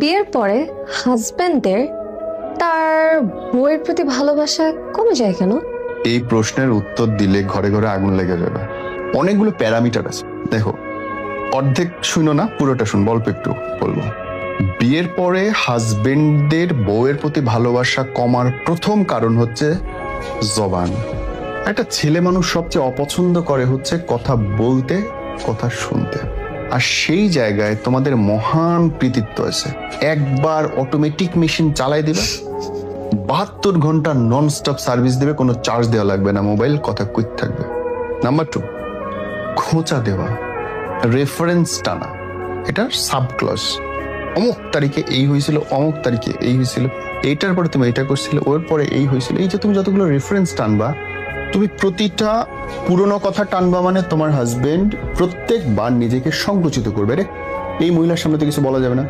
বিয়ের পরে হাজবেন্ডের তার বউয়ের প্রতি ভালোবাসা কমে যায় কেন? এই প্রশ্নের উত্তর দিলে ঘরে ঘরে আগুন লেগে যাবে। অনেকগুলো প্যারামিটার আছে। দেখো, অর্ধেক শুনো না, পুরোটা শুন, অল্প একটু বলবো। বিয়ের পরে হাজবেন্ডদের বউয়ের প্রতি ভালোবাসা কমার প্রথম কারণ হচ্ছে জবান। একটা ছেলে মানুষ সবচেয়ে অপছন্দ করে হচ্ছে কথা বলতে, কথা শুনতে। আর সেই জায়গায় তোমাদের মহান কৃতিত্ব আছে। একবার অটোমেটিক মেশিন চালাই দিবে, 72 ঘন্টা নন স্টপ সার্ভিস দেবে, কোনো চার্জ দেওয়া লাগবে না, মোবাইল কথা কুইক থাকবে। নাম্বার 2, খোঁচা দেওয়া, রেফারেন্স টানা, এটা সাবক্লজ। অমুক তারিখে এই হয়েছিল, অমুক তারিখে এই হয়েছিল, এইটার পরে তুমি এটা করছিলে, ওর পরে এই হয়েছিল। এই যে তুমি যতগুলো রেফারেন্স টানবা, তুমি প্রতিটা পুরনো কথা টানবা, মানে তোমার হাজবেন্ড প্রত্যেকবার নিজেকে সংকুচিত করবে। রে এই মহিলার সামনে তো কিছু বলা যাবে না,